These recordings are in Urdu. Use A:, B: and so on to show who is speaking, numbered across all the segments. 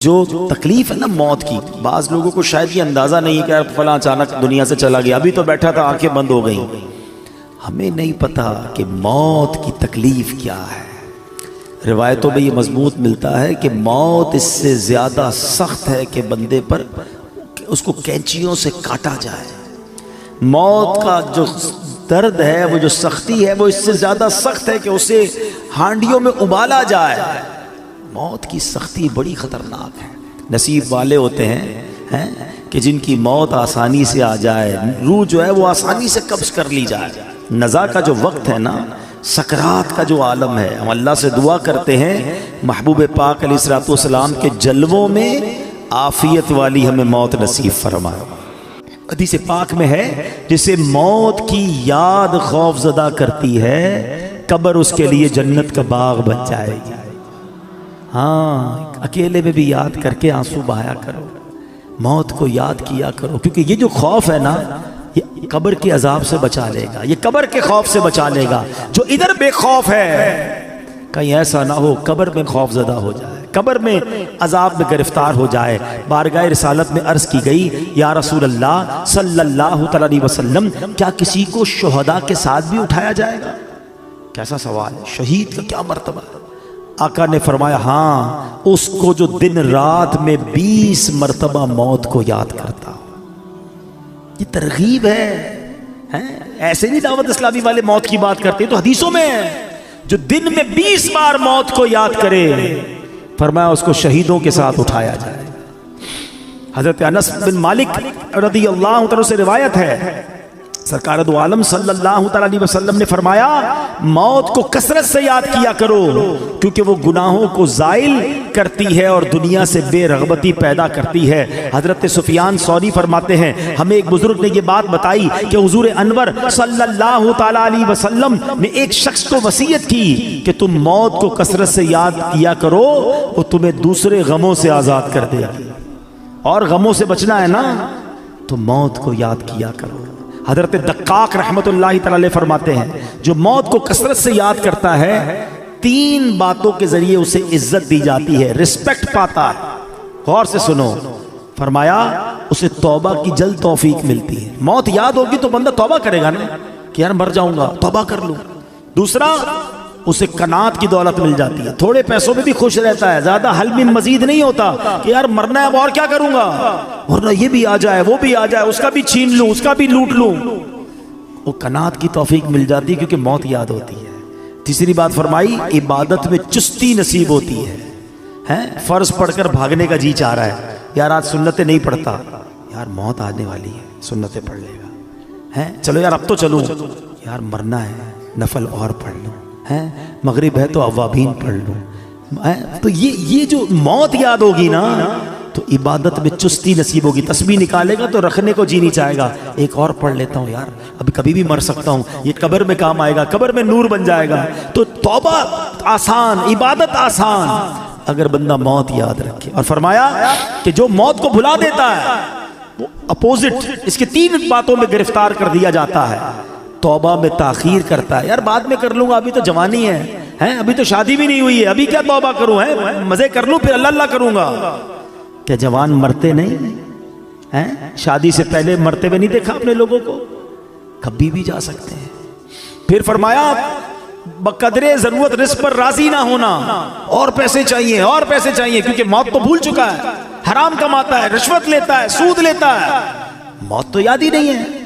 A: جو تکلیف ہے نا موت کی، بعض لوگوں کو شاید یہ اندازہ نہیں ہے کہ فلاں اچانک دنیا سے چلا گیا، ابھی تو بیٹھا تھا آنکھیں بند ہو گئیں۔ ہمیں نہیں پتا کہ موت کی تکلیف کیا ہے۔ روایتوں میں یہ مضبوط ملتا ہے کہ موت اس سے زیادہ سخت ہے کہ بندے پر اس کو کینچیوں سے کاٹا جائے۔ موت کا جو درد ہے، وہ جو سختی ہے، وہ اس سے زیادہ سخت ہے کہ اسے ہانڈیوں میں ابالا جائے۔ موت کی سختی بڑی خطرناک ہے۔ نصیب والے ہوتے ہیں کہ جن کی موت آسانی سے آ جائے، روح جو ہے وہ آسانی سے قبض کر لی جائے۔ نزا کا جو وقت ہے نا، سکرات کا جو عالم ہے، ہم اللہ سے دعا کرتے ہیں محبوب پاک علیہ الصلوۃ والسلام کے جلووں میں عافیت والی ہمیں موت نصیب فرمائے۔ حدیث پاک میں ہے جسے موت کی یاد خوف زدہ کرتی ہے، قبر اس کے لیے جنت کا باغ بن جائے گی۔ ہاں، اکیلے میں بھی یاد کر کے آنسو بہایا کرو، موت کو یاد کیا کرو، کیونکہ یہ جو خوف ہے نا، یہ قبر کے عذاب سے بچا لے گا، یہ قبر کے خوف سے بچا لے گا۔ جو ادھر بے خوف ہے، کہیں ایسا نہ ہو قبر میں خوف زدہ ہو جائے، قبر میں عذاب میں گرفتار ہو جائے۔ بارگاہ رسالت میں عرض کی گئی، یا رسول اللہ صلی اللہ علیہ وسلم، کیا کسی کو شہداء کے ساتھ بھی اٹھایا جائے گا؟ کیسا سوال ہے، شہید کا کیا مرتبہ ہے؟ آقا نے فرمایا ہاں، اس کو جو دن رات میں 20 مرتبہ موت کو یاد کرتا ہو۔ یہ ترغیب ہے، ایسے نہیں دعوت اسلامی والے موت کی بات کرتے، تو حدیثوں میں ہے، جو دن میں 20 بار موت کو یاد کرے، فرمایا اس کو شہیدوں کے ساتھ اٹھایا جائے۔ حضرت انس بن مالک رضی اللہ عنہ سے روایت ہے، سرکار دو عالم صلی اللہ علیہ وسلم نے فرمایا موت کو کثرت سے یاد کیا کرو، کیونکہ وہ گناہوں کو زائل کرتی ہے اور دنیا سے بے رغبتی پیدا کرتی ہے۔ حضرت سفیان ثوری فرماتے ہیں، ہمیں ایک بزرگ نے یہ بات بتائی کہ حضور انور صلی اللہ علیہ وسلم نے ایک شخص کو وصیت کی کہ تم موت کو کثرت سے یاد کیا کرو، وہ تمہیں دوسرے غموں سے آزاد کر دے گی، اور غموں سے بچنا ہے نا تو موت کو یاد کیا کرو۔ حضرت دقاق رحمت اللہ تعالی فرماتے ہیں، جو موت کو کثرت سے یاد کرتا ہے 3 باتوں کے ذریعے اسے عزت دی جاتی ہے، رسپیکٹ پاتا ہے۔ غور سے سنو، فرمایا اسے توبہ کی جلد توفیق ملتی ہے۔ موت یاد ہوگی تو بندہ توبہ کرے گا نا، کہ یار مر جاؤں گا، توبہ کر لوں۔ دوسرا، اسے قناعت کی دولت مل جاتی ہے، تھوڑے پیسوں میں بھی خوش رہتا ہے، زیادہ حل میں مزید نہیں ہوتا کہ یار مرنا ہے اب اور کیا کروں گا، ورنہ یہ بھی آ جائے وہ بھی آ جائے، اس کا بھی چھین لوں، اس کا بھی لوٹ لوں۔ وہ قناعت کی توفیق مل جاتی ہے کیونکہ موت یاد ہوتی ہے۔ تیسری بات فرمائی، عبادت میں چستی نصیب ہوتی ہے۔ فرض پڑھ کر بھاگنے کا جی چاہ رہا ہے، یار آج سنتیں نہیں پڑھتا، یار موت آنے والی ہے، سنتیں پڑھ لے گا، چلو یار اب تو چلوں، یار مرنا ہے، نفل اور پڑھ لوں، مغرب ہے تو اوابین پڑھ لوں۔ تو یہ جو موت یاد ہوگی نا تو عبادت میں چستی نصیب ہوگی۔ تسبیح نکالے گا تو رکھنے کو جی نہیں چاہے گا، ایک اور پڑھ لیتا ہوں یار، ابھی کبھی بھی مر سکتا ہوں، یہ قبر میں کام آئے گا، قبر میں نور بن جائے گا۔ تو توبہ آسان، عبادت آسان اگر بندہ موت یاد رکھے۔ اور فرمایا کہ جو موت کو بھلا دیتا ہے وہ اپوزٹ اس کے 3 باتوں میں گرفتار کر دیا جاتا ہے۔ توبہ میں تاخیر کرتا ہے، یار بعد میں کر لوں گا، ابھی تو جوانی ہے، ابھی تو شادی بھی نہیں ہوئی ہے، ابھی کیا توبہ کروں، مزے کر لوں پھر اللہ اللہ کروں گا۔ کیا جوان مرتے نہیں؟ شادی سے پہلے مرتے ہوئے نہیں دیکھا اپنے لوگوں کو؟ کبھی بھی جا سکتے ہیں۔ پھر فرمایا بقدرے ضرورت رزق پر راضی نہ ہونا، اور پیسے چاہیے اور پیسے چاہیے، کیونکہ موت تو بھول چکا ہے، حرام کماتا ہے، رشوت لیتا ہے، سود لیتا ہے، موت تو یاد ہی نہیں ہے۔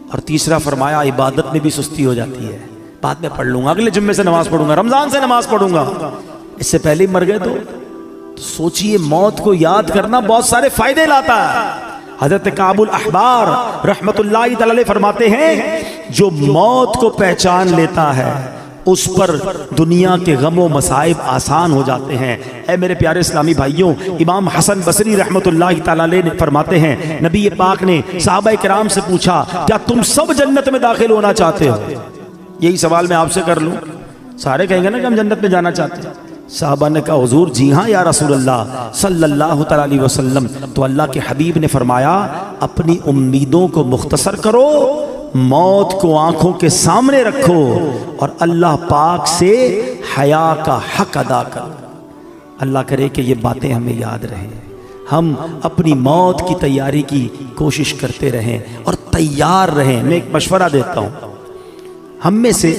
A: اور تیسرا فرمایا عبادت میں بھی سستی ہو جاتی ہے، بعد میں پڑھ لوں گا، اگلے جمعے سے نماز پڑھوں گا، رمضان سے نماز پڑھوں گا، اس سے پہلے ہی مر گئے تو سوچئے موت کو یاد کرنا بہت سارے فائدے لاتا ہے۔ حضرت کعب الاحبار رحمت اللہ تعالی فرماتے ہیں، جو موت کو پہچان لیتا ہے اس پر دنیا کے غم و مصائب آسان ہو جاتے ہیں۔ اے میرے پیارے اسلامی بھائیوں، امام حسن بصری رحمت اللہ تعالی نے فرماتے ہیں، نبی پاک نے صحابہ کرام سے پوچھا، کیا تم سب جنت میں داخل ہونا چاہتے ہو؟ یہی سوال میں آپ سے کر لوں، سارے کہیں گے نا کہ ہم جنت میں جانا چاہتے ہیں۔ صحابہ نے کہا حضور جی ہاں یا رسول اللہ صلی اللہ علیہ وسلم۔ تو اللہ کے حبیب نے فرمایا، اپنی امیدوں کو مختصر کرو، موت کو آنکھوں کے سامنے رکھو، اور اللہ پاک سے حیا کا حق ادا کرو۔ اللہ کرے کہ یہ باتیں ہمیں یاد رہیں، ہم اپنی موت کی تیاری کی کوشش کرتے رہیں اور تیار رہیں۔ میں ایک مشورہ دیتا ہوں، ہم میں سے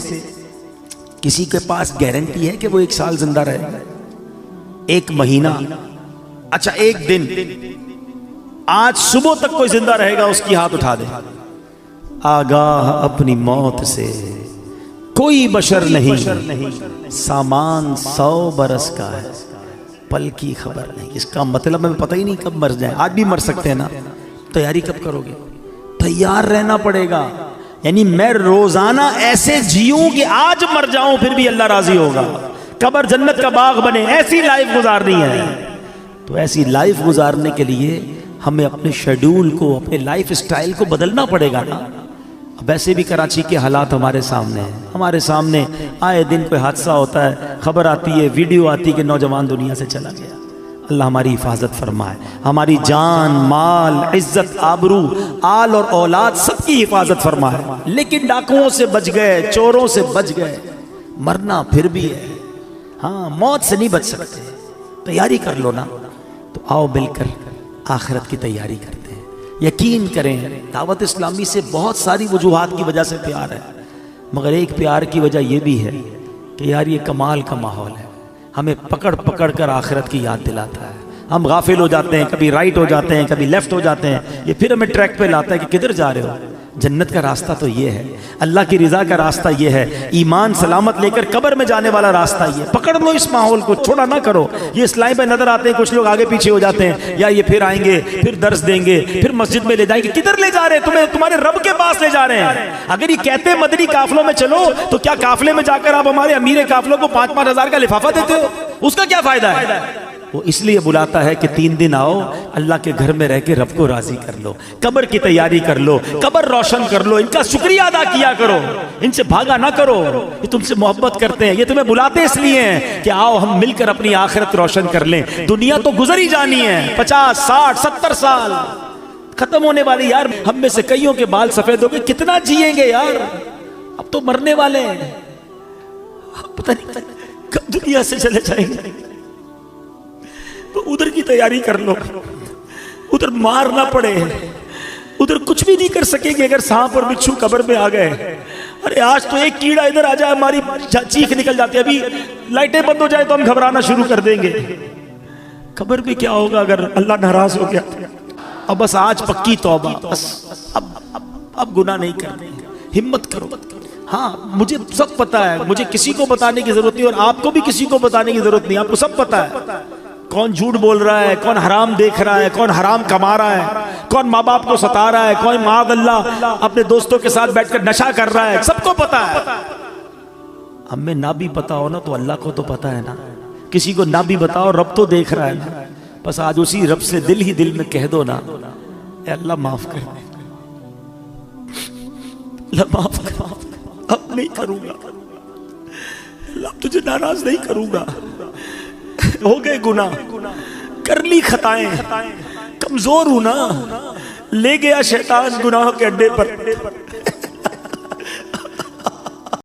A: کسی کے پاس گارنٹی ہے کہ وہ 1 سال زندہ رہے گا؟ 1 مہینہ، اچھا 1 دن، آج صبح تک کوئی زندہ رہے گا اس کی ہاتھ اٹھا دے۔ آگاہ اپنی موت سے کوئی بشر نہیں، سامان 100 برس کا ہے، پل کی خبر نہیں۔ اس کا مطلب ہمیں پتہ ہی نہیں کب مر جائیں، آج بھی مر سکتے ہیں نا، تیاری کب کرو گے؟ تیار رہنا پڑے گا۔ یعنی میں روزانہ ایسے جیوں کہ آج مر جاؤں پھر بھی اللہ راضی ہوگا، قبر جنت کا باغ بنے، ایسی لائف گزارنی ہے۔ تو ایسی لائف گزارنے کے لیے ہمیں اپنے شیڈول کو، اپنے لائف سٹائل کو بدلنا پڑے گا نا۔ ویسے بھی کراچی کے حالات ہمارے سامنے ہیں، ہمارے سامنے آئے دن کوئی حادثہ ہوتا ہے، خبر آتی ہے، ویڈیو آتی ہے کہ نوجوان دنیا سے چلا گیا۔ اللہ ہماری حفاظت فرمائے، ہماری جان، مال، عزت، آبرو، آل اور اولاد سب کی حفاظت فرمائے۔ لیکن ڈاکوؤں سے بچ گئے، چوروں سے بچ گئے، مرنا پھر بھی ہے۔ ہاں، موت سے نہیں بچ سکتے، تیاری کر لو نا۔ تو آؤ مل کر آخرت کی تیاری کرتے ہیں۔ یقین کریں، دعوت اسلامی سے بہت ساری وجوہات کی وجہ سے پیار ہے، مگر ایک پیار کی وجہ یہ بھی ہے کہ یار یہ کمال کا ماحول ہے، ہمیں پکڑ پکڑ کر آخرت کی یاد دلاتا ہے۔ ہم غافل ہو جاتے ہیں، کبھی رائٹ ہو جاتے ہیں، کبھی لیفٹ ہو جاتے ہیں، یہ پھر ہمیں ٹریک پہ لاتا ہے کہ کدھر جا رہے ہو۔ جنت کا راستہ تو یہ ہے، اللہ کی رضا کا راستہ یہ ہے، ایمان سلامت لے کر قبر میں جانے والا راستہ یہ۔ پکڑ لو اس ماحول کو، چھوڑا نہ کرو۔ یہ اسلائی پہ نظر آتے ہیں کچھ لوگ آگے پیچھے ہو جاتے ہیں، یا یہ پھر آئیں گے، پھر درس دیں گے، پھر مسجد میں لے جائیں گے۔ کدھر لے جا رہے ہیں تمہیں؟ تمہارے رب کے پاس لے جا رہے ہیں۔ اگر یہ کہتے مدنی قافلوں میں چلو تو کیا قافلے میں جا کر آپ ہمارے امیر قافلوں کو 5-5 ہزار کا لفافہ دیتے ہو؟ اس کا کیا فائدہ ہے؟ وہ اس لیے بلاتا ہے کہ 3 دن آؤ، اللہ کے گھر میں رہ کے رب کو راضی کر لو، قبر کی تیاری کر لو، قبر روشن کر لو، ان کا شکریہ ادا کیا کرو، ان سے بھاگا نہ کرو۔ یہ تم سے محبت کرتے ہیں، یہ تمہیں بلاتے اس لیے ہیں کہ آؤ ہم مل کر اپنی آخرت روشن کر لیں۔ دنیا تو گزر ہی جانی ہے، 50 60 70 سال ختم ہونے والی۔ یار ہم میں سے کئیوں کے بال سفید ہو گئے، کتنا جیئیں گے یار؟ اب تو مرنے والے ہیں، پتہ نہیں کب دنیا سے چلے جائیں گے۔ تو ادھر کی تیاری کر لو، ادھر مار نہ پڑے، ادھر کچھ بھی نہیں کر سکیں گے اگر سانپ اور بچھو قبر میں آ گئے۔ ارے آج تو ایک کیڑا ادھر آ جائے ہماری چیخ نکل جاتی ہے، ابھی لائٹیں بند ہو جائے تو ہم گھبرانا شروع کر دیں گے۔ قبر میں کیا ہوگا اگر اللہ ناراض ہو گیا؟ اب بس آج پکی توبہ، بس اب گناہ نہیں کرنے، ہمت کرو۔ ہاں مجھے سب پتا ہے، مجھے کسی کو بتانے کی ضرورت نہیں، اور آپ کو بھی کسی کو بتانے کی ضرورت نہیں، آپ کو سب پتا ہے کون جھوٹ بول رہا ہے، کون حرام دیکھ رہا ہے، کون حرام کما رہا ہے، کون ماں باپ کو ستا رہا ہے، کون معاذ اللہ اپنے دوستوں کے ساتھ بیٹھ کر نشہ کر رہا ہے، سب کو پتا ہے۔ ہمیں نہ بھی پتا ہو نا تو اللہ کو تو پتا ہے نا، کسی کو نہ بھی بتاؤ رب تو دیکھ رہا ہے نا۔ بس آج اسی رب سے دل ہی دل میں کہہ دو نا، اے اللہ معاف کر دے، اللہ معاف کر، اب نہیں کروں گا، اللہ تجھے ناراض نہیں کروں گا۔ ہو گئے گناہ، کر لی خطائیں، کمزور ہوں نا، لے گیا شیطان گناہوں کے اڈے پر،